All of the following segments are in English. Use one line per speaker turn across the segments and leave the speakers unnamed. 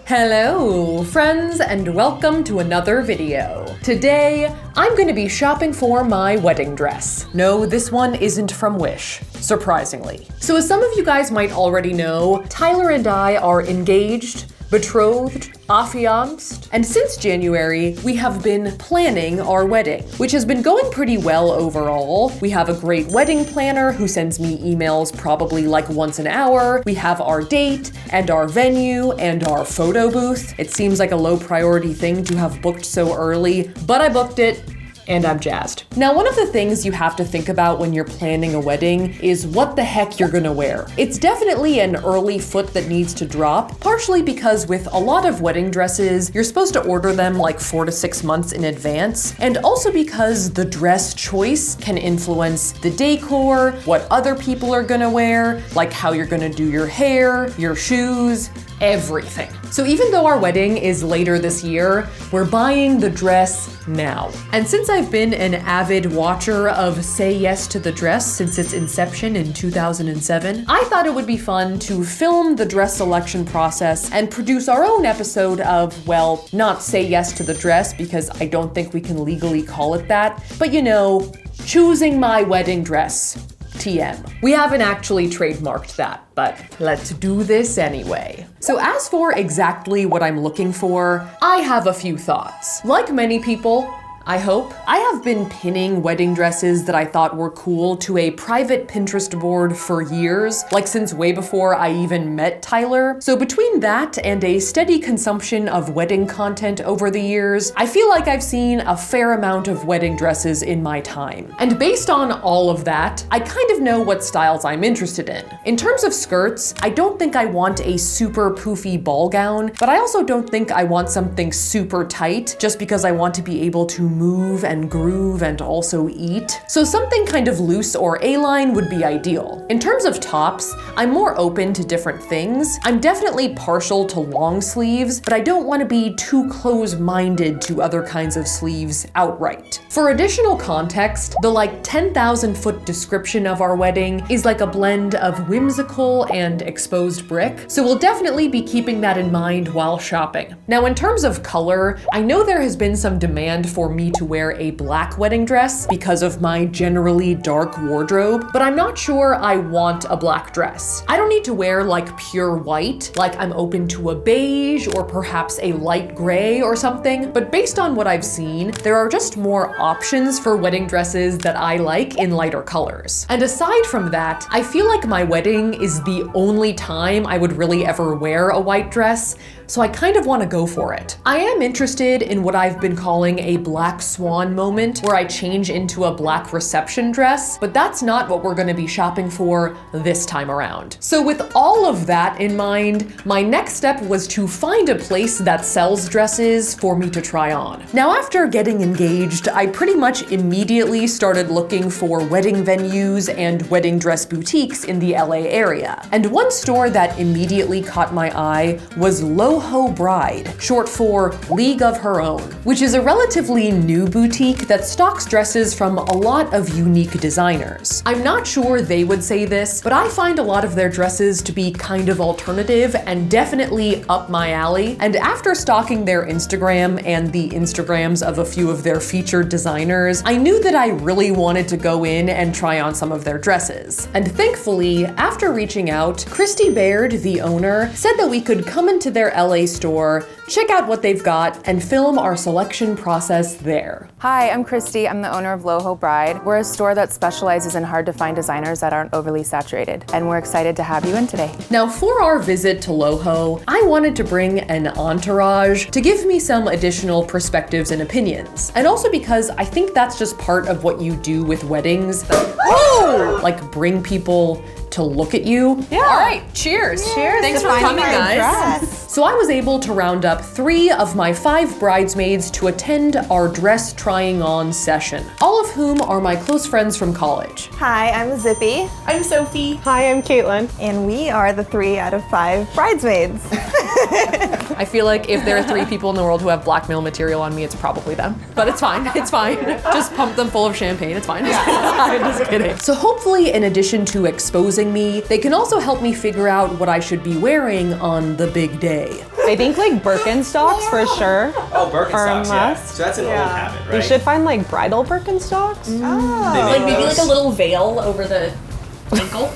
Hello, friends, and welcome to another video. Today, I'm going to be shopping for my wedding dress. No, this one isn't from Wish, surprisingly. So as some of you guys might already know, Tyler and I are engaged, betrothed, affianced, and since January, we have been planning our wedding, which has been going pretty well overall. We have a great wedding planner who sends me emails probably like once an hour. We have our date and our venue and our photo booth. It seems like a low priority thing to have booked so early, but I booked it. And I'm jazzed. Now, one of the things you have to think about when you're planning a wedding is what the heck you're gonna wear. It's definitely an early foot that needs to drop, partially because with a lot of wedding dresses, you're supposed to order them like 4 to 6 months in advance, and also because the dress choice can influence the decor, what other people are gonna wear, like how you're gonna do your hair, your shoes, everything. So even though our wedding is later this year, we're buying the dress now. And since I've been an avid watcher of Say Yes to the Dress since its inception in 2007, I thought it would be fun to film the dress selection process and produce our own episode of, well, not Say Yes to the Dress because I don't think we can legally call it that, but you know, choosing my wedding dress. TM. We haven't actually trademarked that, but let's do this anyway. So as for exactly what I'm looking for, I have a few thoughts. Like many people, I hope, I have been pinning wedding dresses that I thought were cool to a private Pinterest board for years, like since way before I even met Tyler. So between that and a steady consumption of wedding content over the years, I feel like I've seen a fair amount of wedding dresses in my time. And based on all of that, I kind of know what styles I'm interested in. In terms of skirts, I don't think I want a super poofy ball gown, but I also don't think I want something super tight just because I want to be able to move and groove and also eat. So something kind of loose or A-line would be ideal. In terms of tops, I'm more open to different things. I'm definitely partial to long sleeves, but I don't want to be too close-minded to other kinds of sleeves outright. For additional context, the like 10,000 foot description of our wedding is like a blend of whimsical and exposed brick, so we'll definitely be keeping that in mind while shopping. Now in terms of color, I know there has been some demand for me to wear a black wedding dress because of my generally dark wardrobe, but I'm not sure I want a black dress. I don't need to wear like pure white, like I'm open to a beige or perhaps a light gray or something, but based on what I've seen, there are just more options for wedding dresses that I like in lighter colors. And aside from that, I feel like my wedding is the only time I would really ever wear a white dress, so I kind of want to go for it. I am interested in what I've been calling a black swan moment, where I change into a black reception dress, but that's not what we're going to be shopping for this time around. So with all of that in mind, my next step was to find a place that sells dresses for me to try on. Now after getting engaged, I pretty much immediately started looking for wedding venues and wedding dress boutiques in the LA area. And one store that immediately caught my eye was LoHo Bride, short for League of Her Own, which is a relatively new boutique that stocks dresses from a lot of unique designers. I'm not sure they would say this, but I find a lot of their dresses to be kind of alternative and definitely up my alley. And after stalking their Instagram and the Instagrams of a few of their featured designers, I knew that I really wanted to go in and try on some of their dresses. And thankfully, after reaching out, Christy Baird, the owner, said that we could come into their LA store, check out what they've got, and film our selection process there.
Hi, I'm Christy. I'm the owner of LoHo Bride. We're a store that specializes in hard-to-find designers that aren't overly saturated, and we're excited to have you in today.
Now, for our visit to LoHo, I wanted to bring an entourage to give me some additional perspectives and opinions, and also because I think that's just part of what you do with weddings. Like bring people to look at you.
Yeah.
All right, cheers.
Cheers.
Thanks for coming, guys. So I was able to round up 3 of my 5 bridesmaids to attend our dress trying on session, all of whom are my close friends from college.
Hi, I'm Zippy.
I'm Sophie. Hi, I'm Caitlin.
And we are the 3 out of 5 bridesmaids.
I feel like if there are 3 people in the world who have blackmail material on me, it's probably them. But it's fine, it's fine. Just pump them full of champagne, it's fine. I'm just kidding. So hopefully, in addition to exposing me, they can also help me figure out what I should be wearing on the big day. way.
I think like Birkenstocks for sure.
Oh, Birkenstocks,
Are a
yeah.
must.
So that's an old habit, right?
We should find like bridal Birkenstocks.
They
Like
make
maybe
those?
like a little veil over the ankle.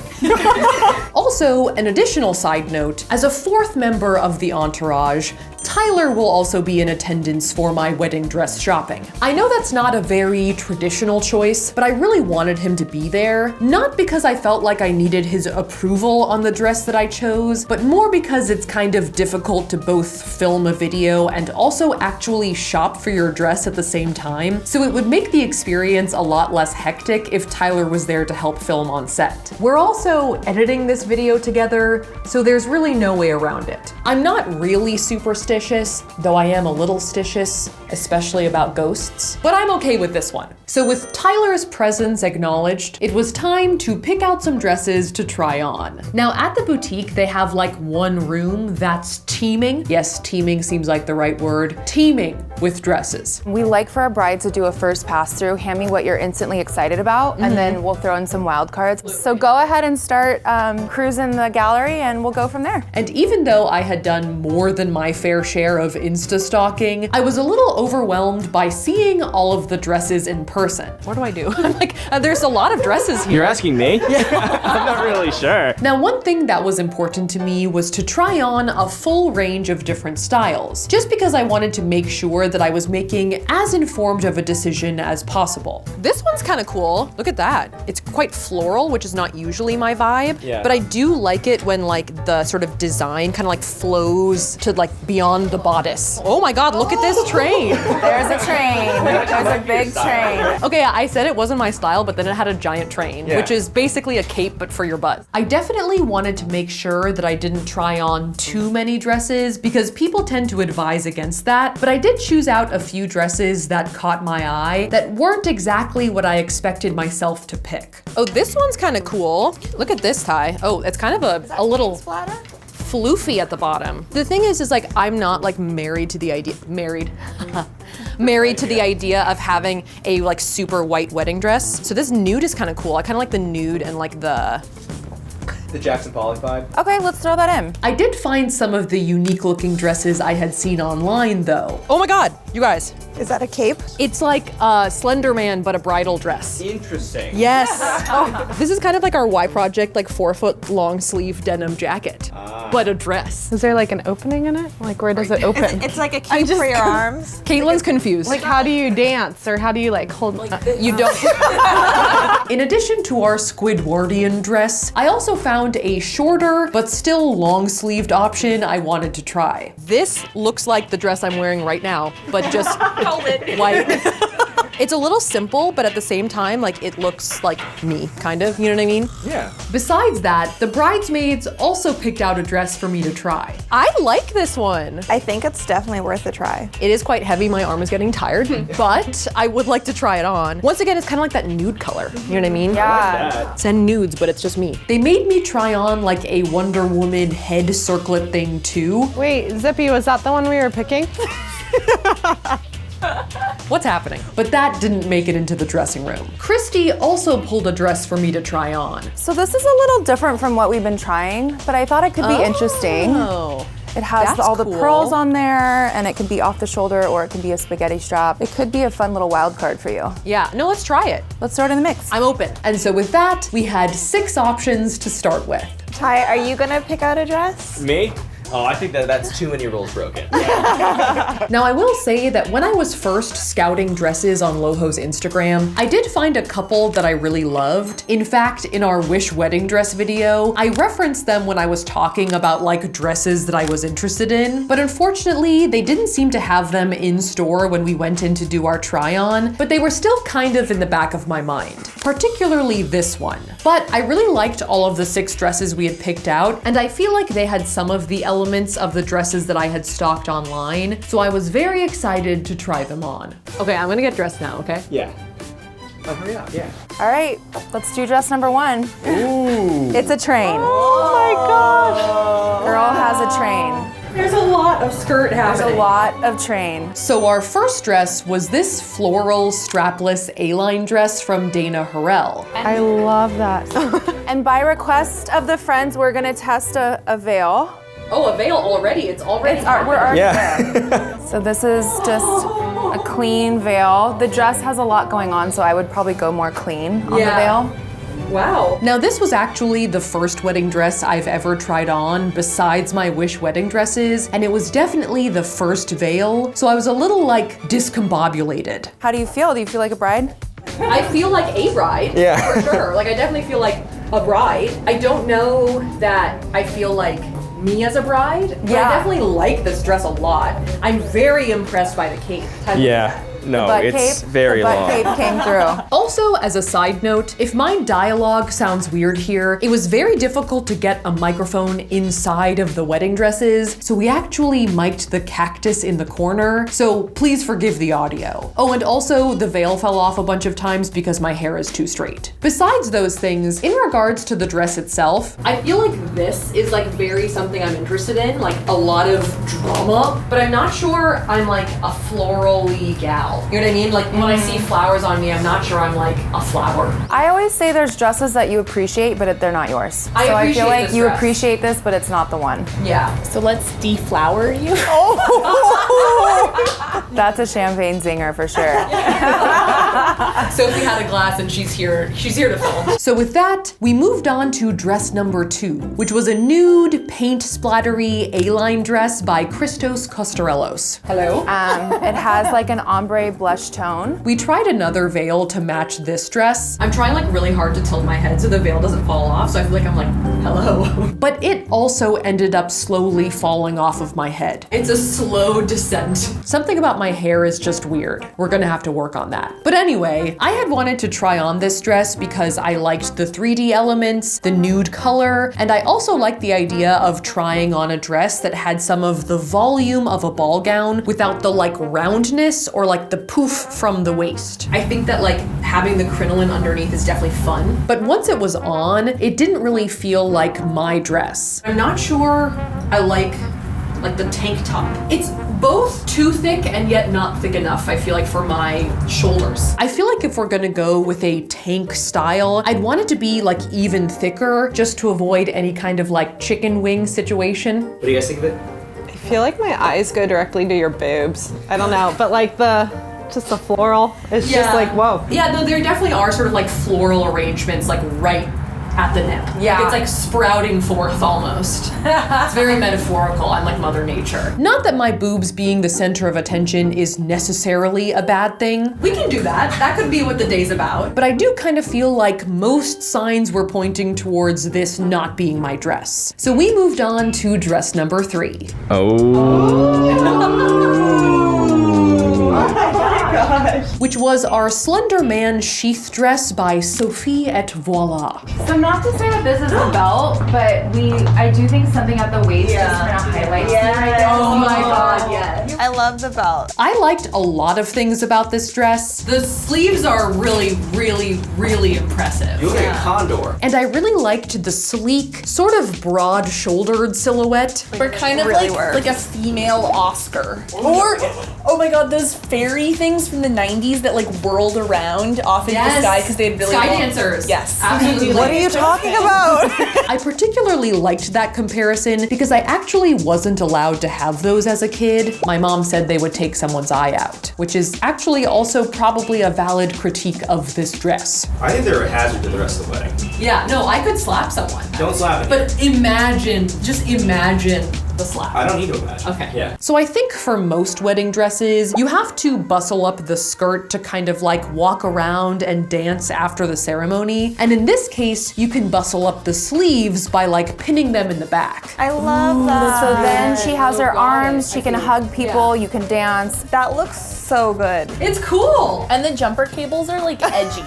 Also, an additional side note, as a fourth member of the entourage, Tyler will also be in attendance for my wedding dress shopping. I know that's not a very traditional choice, but I really wanted him to be there, not because I felt like I needed his approval on the dress that I chose, but more because it's kind of difficult to both film a video and also actually shop for your dress at the same time, so it would make the experience a lot less hectic if Tyler was there to help film on set. We're also editing this video together, so there's really no way around it. I'm not really superstitious, though I am a little stitious, especially about ghosts, but I'm okay with this one. So with Tyler's presence acknowledged, it was time to pick out some dresses to try on. Now at the boutique, they have like one room that's teeming. Yes, teeming seems like the right word. Teeming with dresses.
We like for our brides to do a first pass through, hand me what you're instantly excited about, and then we'll throw in some wild cards. So go ahead and start cruising the gallery and we'll go from there.
And even though I had done more than my fair share of Insta stalking, I was a little overwhelmed by seeing all of the dresses in person. What do I do? I'm like, there's a lot of dresses here.
You're asking me? Yeah. I'm not really sure.
Now, one thing that was important to me was to try on a full range of different styles, just because I wanted to make sure that I was making as informed of a decision as possible. This one's kind of cool. Look at that. It's quite floral, which is not usually my vibe,
Yeah.
but I do like it when like the sort of design kind of like flows to like beyond the bodice. Oh my God, look at this train.
There's a train. There's a big train.
Okay, I said it wasn't my style, but then it had a giant train,
Yeah.
which is basically a cape, but for your butt. I definitely wanted to make sure that I didn't try on too many dresses because people tend to advise against that, but I did choose out a few dresses that caught my eye that weren't exactly what I expected myself to pick. Oh, this one's kind of cool. Look at this tie. Oh, it's kind of a little floofy at the bottom. The thing is like I'm not like married to the idea, married to the idea of having a like super white wedding dress. So this nude is kind of cool. I kind of like the nude and like the
Jackson Pollock vibe.
Okay, let's throw that in.
I did find some of the unique looking dresses I had seen online though. Oh my God, you guys.
Is that a cape?
It's like Slender Man, but a bridal dress.
Interesting.
Yes. This is kind of like our Y Project, like 4-foot long sleeve denim jacket, but a dress.
Is there like an opening in it? Like where does it open?
It's like a cape for your arms.
Caitlin's confused.
Like how do you dance or how do you like hold?
You don't. In addition to our Squidwardian dress, I also found a shorter but still long-sleeved option I wanted to try. This looks like the dress I'm wearing right now, but just white. It's a little simple, but at the same time, like it looks like me, kind of, you know what I mean?
Yeah.
Besides that, the bridesmaids also picked out a dress for me to try. I like this one.
I think it's definitely worth a try.
It is quite heavy, my arm is getting tired, but I would like to try it on. Once again, it's kind of like that nude color, you know what I mean?
Yeah.
Send nudes, but it's just me. They made me try on like a Wonder Woman head circlet thing too.
Wait, Zippy, was that the one we were picking?
What's happening? But that didn't make it into the dressing room. Christy also pulled a dress for me to try on.
So this is a little different from what we've been trying, but I thought it could be interesting.
Oh.
It has
That's
all the
cool.
pearls on there, and it can be off the shoulder or it can be a spaghetti strap. It could be a fun little wild card for you.
Yeah, no, let's try it.
Let's throw it in the mix.
I'm open. And so with that, we had 6 options to start with.
Ty, are you gonna pick out a dress?
Me? Oh, I think that's too many rules broken.
Now I will say that when I was first scouting dresses on Loho's Instagram, I did find a couple that I really loved. In fact, in our Wish wedding dress video, I referenced them when I was talking about like dresses that I was interested in, but unfortunately they didn't seem to have them in store when we went in to do our try on, but they were still kind of in the back of my mind, particularly this one. But I really liked all of the 6 dresses we had picked out, and I feel like they had some of the elements of the dresses that I had stalked online, so I was very excited to try them on. Okay, I'm gonna get dressed now, okay?
Yeah. Oh, hurry up, yeah.
All right, let's do dress number 1.
Ooh.
It's a train.
Oh my gosh.
Girl has a train.
There's a lot of skirt
There's
happening.
a lot of train.
So our first dress was this floral strapless A-line dress from Dana Harrell.
I love that.
And by request of the friends, we're gonna test a veil.
Oh, a veil already. It's already.
We're already
Yeah.
there. So this is just a clean veil. The dress has a lot going on, so I would probably go more clean on the veil.
Wow. Now this was actually the first wedding dress I've ever tried on besides my Wish wedding dresses, and it was definitely the first veil, so I was a little like discombobulated.
How do you feel? Do you feel like a bride?
I feel like a bride,
Yeah.
for sure. Like I definitely feel like a bride. I don't know that I feel like me as a bride, but
Yeah.
I definitely like this dress a lot. I'm very impressed by the cape.
Yeah. No,
Butt
it's
cape,
very
the butt
long.
cape came through.
Also, as a side note, if my dialogue sounds weird here, it was very difficult to get a microphone inside of the wedding dresses, so we actually mic'd the cactus in the corner, so please forgive the audio. Oh, and also the veil fell off a bunch of times because my hair is too straight. Besides those things, in regards to the dress itself, I feel like this is like very something I'm interested in, like a lot of drama, but I'm not sure I'm like a floral-y gal. You know what I mean? Like when I see flowers on me, I'm not sure I'm like a flower.
I always say there's dresses that you appreciate, but they're not yours.
I
so I
appreciate
feel like
this
you
dress.
appreciate this, but it's not the one.
Yeah.
So let's deflower you.
That's a champagne zinger for sure.
Sophie had a glass and she's here to film. So with that, we moved on to dress number 2, which was a nude, paint splattery A-line dress by Christos Kostarelos. Hello.
It has like an ombre blush tone.
We tried another veil to match this dress. I'm trying like really hard to tilt my head so the veil doesn't fall off, so I feel like I'm like, hello. But it also ended up slowly falling off of my head. It's a slow descent. Something about my hair is just weird. We're gonna have to work on that. But anyway, I had wanted to try on this dress because I liked the 3D elements, the nude color, and I also liked the idea of trying on a dress that had some of the volume of a ball gown without the like roundness or like the poof from the waist. I think that like having the crinoline underneath is definitely fun, but once it was on, it didn't really feel like my dress. I'm not sure I like the tank top. It's both too thick and yet not thick enough, I feel like, for my shoulders. I feel like if we're gonna go with a tank style, I'd want it to be like even thicker just to avoid any kind of like chicken wing situation.
What do you guys think of it?
I feel like my eyes go directly to your boobs. I don't know, but like just the floral, it's just like, whoa.
Yeah, no, there definitely are sort of like floral arrangements like right at the nip.
Yeah.
Like it's like sprouting forth almost. It's very metaphorical. I'm like Mother Nature. Not that my boobs being the center of attention is necessarily a bad thing. We can do that. That could be what the day's about. But I do kind of feel like most signs were pointing towards this not being my dress. So we moved on to dress number 3. Which was our Slender Man sheath dress by Sophie et Voila.
So not to say that this is the belt, but I do think something at the waist just kind of highlights it, I guess.
Oh my god, yes.
I love the belt.
I liked a lot of things about this dress. The sleeves are really, really, really impressive.
You look like a condor.
And I really liked the sleek, sort of broad-shouldered silhouette.
We're kind of
really
like a female Oscar. Or, oh my god, those fairy things from the 90s that like whirled around off into the sky because they had really
Sky
long-
dancers.
Yes.
Absolutely.
What are you talking about?
I particularly liked that comparison because I actually wasn't allowed to have those as a kid. My mom said they would take someone's eye out, which is actually also probably a valid critique of this dress.
I think they're a hazard to the rest of the wedding.
Yeah, no, I could slap someone.
Don't slap it.
But just imagine the slap.
I don't need to imagine.
Okay.
Yeah.
So I think for most wedding dresses, you have to bustle up the skirt to kind of like walk around and dance after the ceremony. And in this case, you can bustle up the sleeves by like pinning them in the back.
I love that.
So then she has her
Got
arms,
it.
she can hug people, you can dance.
That looks so good.
It's cool.
And the jumper cables are like edgy.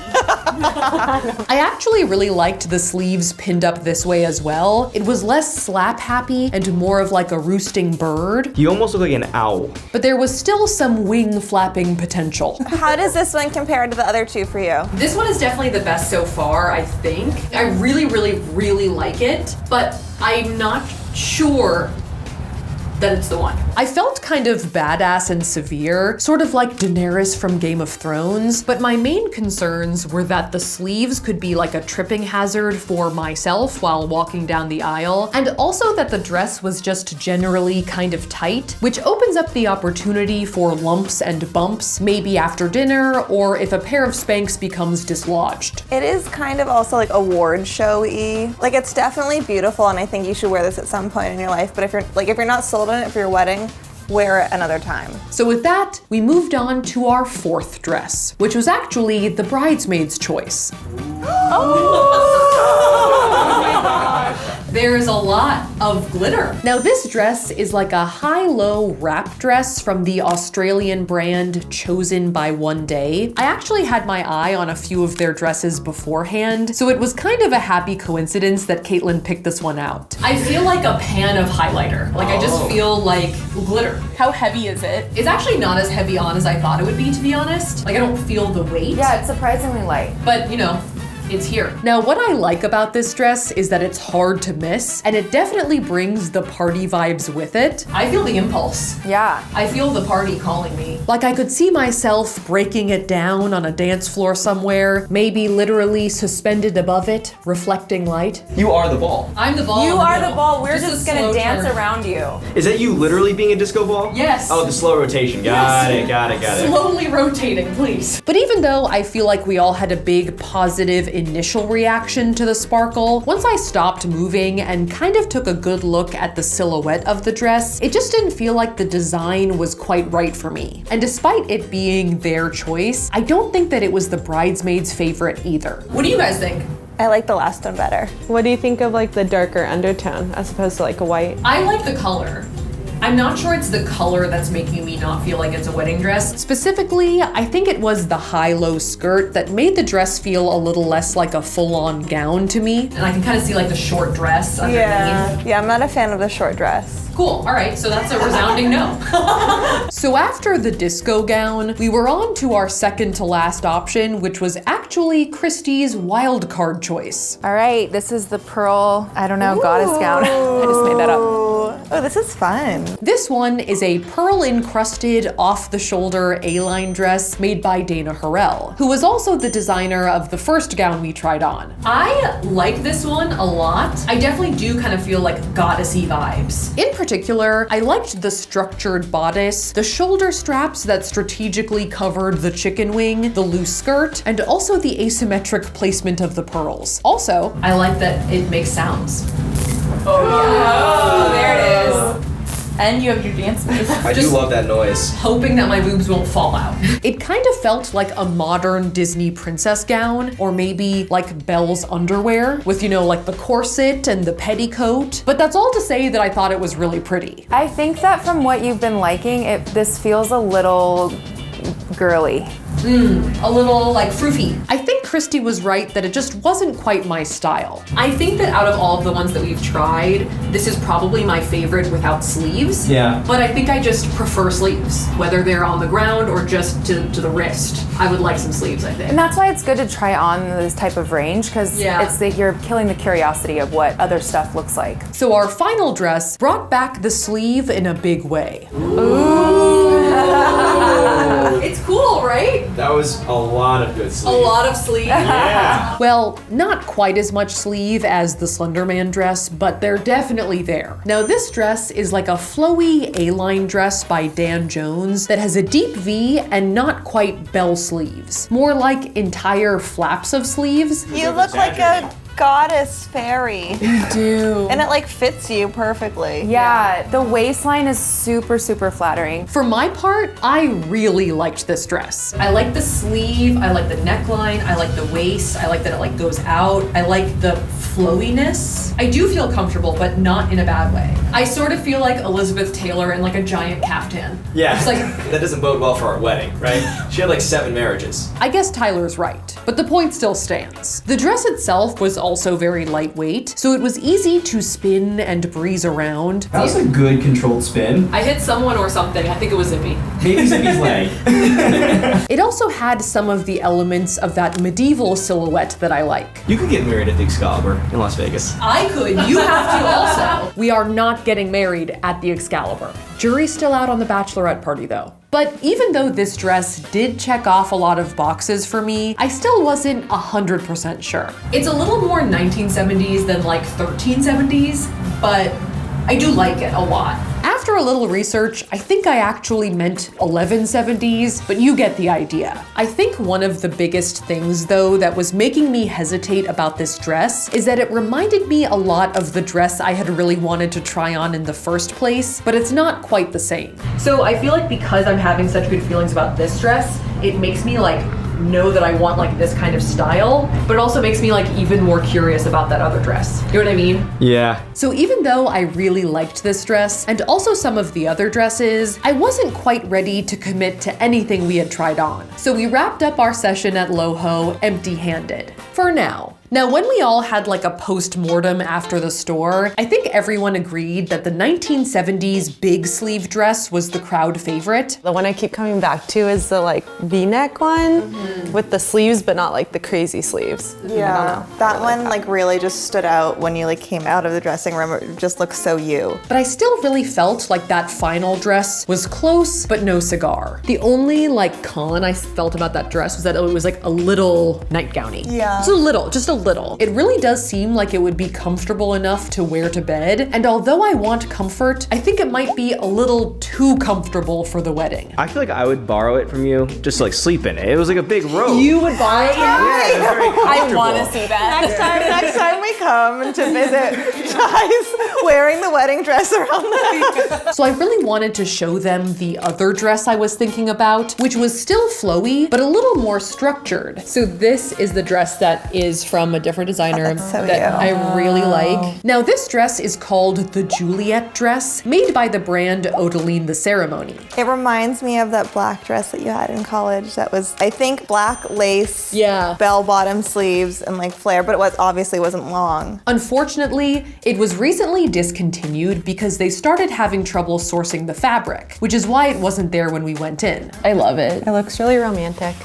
I actually really liked the sleeves pinned up this way as well. It was less slap happy and more of like a roosting bird,
You almost look like an owl.
but there was still some wing flapping potential.
How does this one compare to the other two for you?
This one is definitely the best so far, I think. I really, really, really like it, but I'm not sure
then it's the one.
I felt kind of badass and severe, sort of like Daenerys from Game of Thrones, but my main concerns were that the sleeves could be like a tripping hazard for myself while walking down the aisle, and also that the dress was just generally kind of tight, which opens up the opportunity for lumps and bumps, maybe after dinner, or if a pair of Spanx becomes dislodged.
It is kind of also like award show-y. Like, it's definitely beautiful, and I think you should wear this at some point in your life. But if you're not sold on it for your wedding, wear it another time.
So with that, we moved on to our fourth dress, which was actually the bridesmaid's choice. There's a lot of glitter. Now this dress is like a high-low wrap dress from the Australian brand Chosen by One Day. I actually had my eye on a few of their dresses beforehand, so it was kind of a happy coincidence that Caitlin picked this one out.
I feel like a pan of highlighter. Like I just feel like glitter. How heavy is it? It's actually not as heavy on as I thought it would be, to be honest. Like I don't feel the weight.
Yeah, it's surprisingly light.
But you know, it's here.
Now, what I like about this dress is that it's hard to miss, and it definitely brings the party vibes with it.
I feel the impulse.
Yeah.
I feel the party calling me.
Like I could see myself breaking it down on a dance floor somewhere, maybe literally suspended above it, reflecting light.
You are the ball.
I'm the ball.
You
in the
are the
middle.
ball. We're
a
just
slow
gonna dance
turn.
around you.
Is that you literally being a disco ball?
Yes.
Oh, the slow rotation. Got it.
Slowly rotating, please.
But even though I feel like we all had a big positive initial reaction to the sparkle, once I stopped moving and kind of took a good look at the silhouette of the dress, it just didn't feel like the design was quite right for me. And despite it being their choice, I don't think that it was the bridesmaid's favorite either.
What do you guys think?
I like the last one better.
What do you think of like the darker undertone as opposed to like a white?
I like the color. I'm not sure it's the color that's making me not feel like it's a wedding dress.
Specifically, I think it was the high-low skirt that made the dress feel a little less like a full-on gown to me.
And I can kind of see like the short dress underneath.
Yeah, I'm not a fan of the short dress.
Cool, all right, so that's a resounding no.
So after the disco gown, we were on to our second to last option, which was actually Christy's wild card choice.
All right, this is the pearl, I don't know, goddess gown. I just made that up.
Oh, this is fun.
This one is a pearl-encrusted, off-the-shoulder A-line dress made by Dana Harrell, who was also the designer of the first gown we tried on.
I like this one a lot. I definitely do kind of feel like goddessy vibes.
In particular, I liked the structured bodice, the shoulder straps that strategically covered the chicken wing, the loose skirt, and also the asymmetric placement of the pearls. Also,
I like that it makes sounds. Oh, there it is. And you have your dance moves.
I do love that noise.
Hoping that my boobs won't fall out.
it kind of felt like a modern Disney princess gown, or maybe like Belle's underwear, with, you know, like the corset and the petticoat. But that's all to say that I thought it was really pretty.
I think that from what you've been liking, this feels a little girly.
A little like froofy.
I think Christy was right that it just wasn't quite my style.
I think that out of all of the ones that we've tried, this is probably my favorite without sleeves.
Yeah.
But I think I just prefer sleeves, whether they're on the ground or just to the wrist. I would like some sleeves, I think.
And that's why it's good to try on this type of range, because you're killing the curiosity of what other stuff looks like.
So our final dress brought back the sleeve in a big way.
It's cool, right?
That was a lot of good
A
sleep.
lot of sleeve.
Yeah.
Well, not quite as much sleeve as the Slenderman dress, but they're definitely there. Now this dress is like a flowy A-line dress by Dan Jones that has a deep V and not quite bell sleeves. More like entire flaps of sleeves.
You look like a goddess fairy.
You do.
And it like fits you perfectly.
Yeah, the waistline is super, super flattering.
For my part, I really liked this dress.
I like the sleeve, I like the neckline, I like the waist, I like that it like goes out, I like the flowiness. I do feel comfortable, but not in a bad way. I sort of feel like Elizabeth Taylor in like a giant caftan.
Yeah.
It's like,
that doesn't bode well for our wedding, right? She had like 7 marriages.
I guess Tyler's right, but the point still stands. The dress itself was also very lightweight, so it was easy to spin and breeze around.
That was a good controlled spin.
I hit someone or something, I think it was Zippy.
Maybe Zippy's leg.
It also had some of the elements of that medieval silhouette that I like.
You could get married at the Excalibur in Las Vegas.
I could, you have to also.
we are not getting married at the Excalibur. Jury's still out on the bachelorette party though. But even though this dress did check off a lot of boxes for me, I still wasn't 100% sure.
It's a little more 1970s than like 1370s, but I do like it a lot.
After a little research, I think I actually meant 1170s, but you get the idea. I think one of the biggest things though that was making me hesitate about this dress is that it reminded me a lot of the dress I had really wanted to try on in the first place, but it's not quite the same.
So I feel like because I'm having such good feelings about this dress, it makes me like know that I want like this kind of style, but it also makes me like even more curious about that other dress. You know what I mean?
Yeah.
So even though I really liked this dress and also some of the other dresses, I wasn't quite ready to commit to anything we had tried on. So we wrapped up our session at Loho empty-handed. For now. Now, when we all had like a post-mortem after the store, I think everyone agreed that the 1970s big sleeve dress was the crowd favorite.
The one I keep coming back to is the like V-neck one with the sleeves, but not like the crazy sleeves.
Yeah, that one like really just stood out when you like came out of the dressing room. It just looks so you.
But I still really felt like that final dress was close, but no cigar. The only like con I felt about that dress was that it was like a little nightgowny.
Yeah.
Just a little. It really does seem like it would be comfortable enough to wear to bed. And although I want comfort, I think it might be a little too comfortable for the wedding.
I feel like I would borrow it from you just to like sleep in it. It was like a big robe.
You would buy it?
Yeah, it was very
I
comfortable.
want to see that.
Next time we come to visit guys wearing the wedding dress around the
So I really wanted to show them the other dress I was thinking about, which was still flowy, but a little more structured. So this is the dress that is from a different designer
so
that
you.
I really like. Now this dress is called the Juliet dress, made by the brand Odeline the Ceremony.
It reminds me of that black dress that you had in college that was, I think, black lace,
Yeah.
bell-bottom sleeves, and like flare, but it was obviously wasn't long.
Unfortunately, it was recently discontinued because they started having trouble sourcing the fabric, which is why it wasn't there when we went in.
I love it.
It looks really romantic.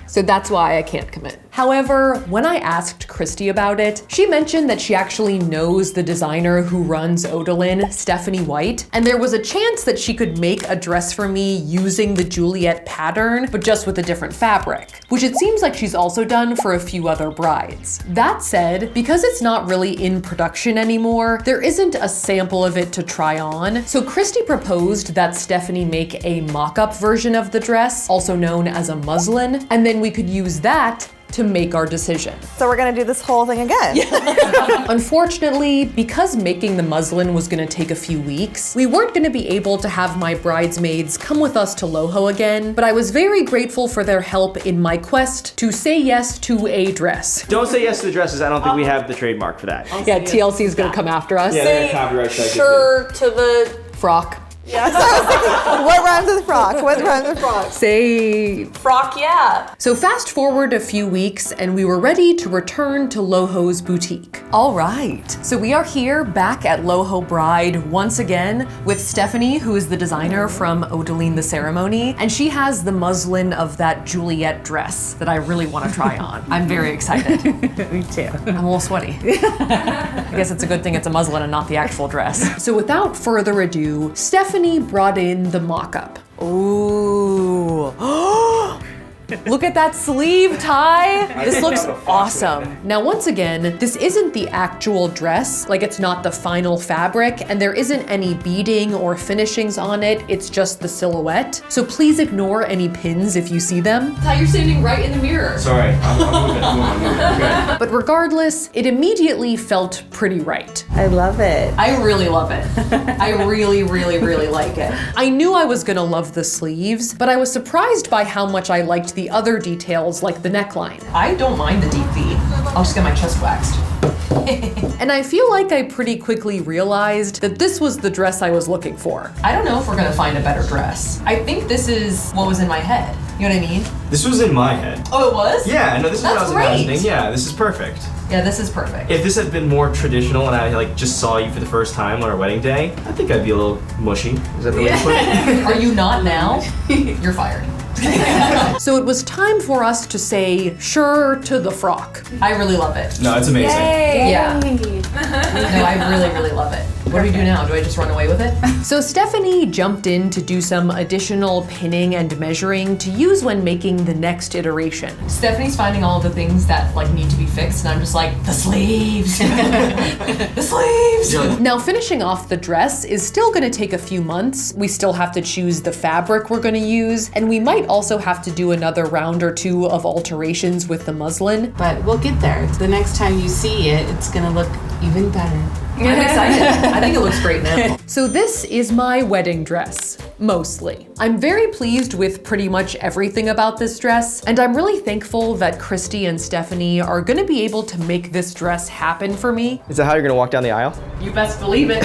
So that's why I can't commit. However, when I asked Christy about it, she mentioned that she actually knows the designer who runs Odeline, Stephanie White, and there was a chance that she could make a dress for me using the Juliet pattern, but just with a different fabric, which it seems like she's also done for a few other brides. That said, because it's not really in production anymore, there isn't a sample of it to try on, so Christy proposed that Stephanie make a mock-up version of the dress, also known as a muslin, and then we could use that to make our decision.
So we're gonna do this whole thing again.
Unfortunately, because making the muslin was gonna take a few weeks, we weren't gonna be able to have my bridesmaids come with us to Loho again, but I was very grateful for their help in my quest to say yes to a dress.
Don't say yes to the dresses. I don't think we have the trademark for that.
Yeah, TLC is gonna come after us.
Yeah, they're copyright strike.
Sure to the
Frock.
What rhymes with frock? What rhymes with frock?
Say.
frock, yeah.
So fast forward a few weeks and we were ready to return to Loho's boutique. All right, so we are here back at Loho Bride once again with Stephanie, who is the designer from Odeline the Ceremony, and she has the muslin of that Juliet dress that I really want to try on. I'm very excited. Me too. I'm a little sweaty. I guess it's a good thing it's a muslin and not the actual dress. So without further ado, Stephanie brought in the mock-up. Ooh. Look at that sleeve tie. This looks awesome. Now, once again, this isn't the actual dress, like it's not the final fabric, and there isn't any beading or finishings on it, it's just the silhouette. So please ignore any pins if you see them.
Ty, you're standing right in the mirror.
Sorry, I'm moving. Okay.
But regardless, it immediately felt pretty right.
I love it.
I really love it. I really, really, really like it.
I knew I was gonna love the sleeves, but I was surprised by how much I liked the other details like the neckline.
I don't mind the deep V. I'll just get my chest waxed.
And I feel like I pretty quickly realized that this was the dress I was looking for.
I don't know if we're gonna find a better dress. I think this is what was in my head. You know what I mean?
This was in my head.
Oh, it was?
Yeah, no, this is what I
That's
was
great.
imagining. Yeah, this is perfect.
Yeah, this is perfect.
If this had been more traditional and I like just saw you for the first time on our wedding day, I think I'd be a little mushy. Is that the way to put it?
Are you not now? You're fired.
So it was time for us to say sure to the frock.
I really love it.
No, it's amazing.
Yeah. No, I really, really love it. What do we do now? Do I just run away with it?
So Stephanie jumped in to do some additional pinning and measuring to use when making the next iteration.
Stephanie's finding all the things that like need to be fixed, and I'm just like, the sleeves, the sleeves.
Now finishing off the dress is still gonna take a few months. We still have to choose the fabric we're gonna use, and we might also have to do another round or two of alterations with the muslin.
But we'll get there. The next time you see it, it's gonna look even better.
I'm excited. I think it looks great now.
So this is my wedding dress, mostly. I'm very pleased with pretty much everything about this dress, and I'm really thankful that Christy and Stephanie are gonna be able to make this dress happen for me.
Is that how you're gonna walk down the aisle?
You best believe it.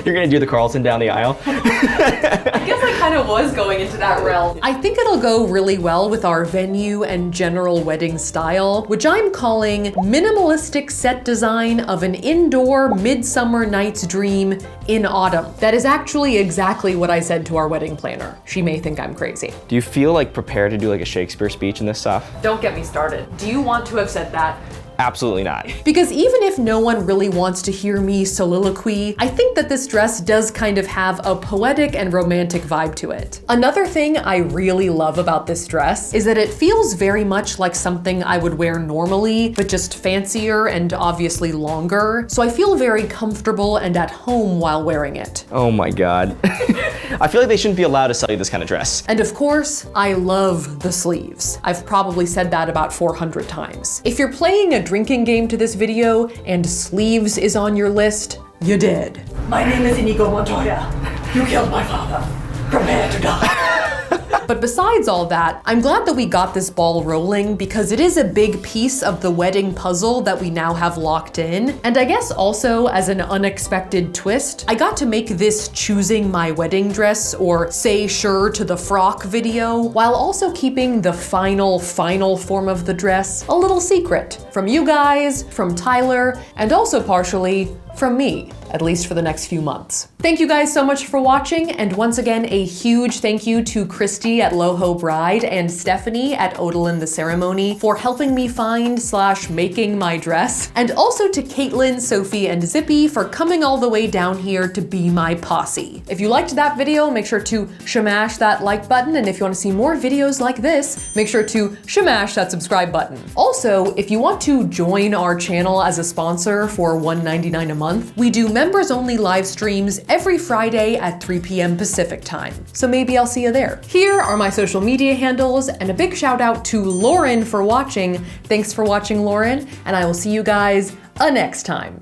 You're gonna do the Carlton down the aisle?
I guess I kind of was going into that realm.
I think it'll go really well with our venue and general wedding style, which I'm calling minimalistic set design of an indoor midsummer night's dream in autumn. That is actually exactly what I said to our wedding planner. She may think I'm crazy.
Do you feel like prepared to do like a Shakespeare speech in this stuff?
Don't get me started. Do you want to have said that?
Absolutely not.
Because even if no one really wants to hear me soliloquy, I think that this dress does kind of have a poetic and romantic vibe to it. Another thing I really love about this dress is that it feels very much like something I would wear normally, but just fancier and obviously longer. So I feel very comfortable and at home while wearing it.
Oh my God. I feel like they shouldn't be allowed to sell you this kind of dress.
And of course, I love the sleeves. I've probably said that about 400 times. If you're playing a drinking game to this video and sleeves is on your list, you did.
My name is Inigo Montoya. You killed my father. Prepare to die.
But besides all that, I'm glad that we got this ball rolling because it is a big piece of the wedding puzzle that we now have locked in. And I guess also as an unexpected twist, I got to make this choosing my wedding dress or say sure to the frock video while also keeping the final form of the dress a little secret from you guys, from Tyler, and also partially from me, at least for the next few months. Thank you guys so much for watching, and once again, a huge thank you to Christy at Loho Bride and Stephanie at Odalin the Ceremony for helping me find / making my dress, and also to Caitlin, Sophie, and Zippy for coming all the way down here to be my posse. If you liked that video, make sure to shamash that like button, and if you want to see more videos like this, make sure to shamash that subscribe button. Also, if you want to join our channel as a sponsor for $1.99 a month, we do members only live streams every Friday at 3 p.m. Pacific time. So maybe I'll see you there. Here are my social media handles, and a big shout out to Lauren for watching. Thanks for watching, Lauren, and I will see you guys next time.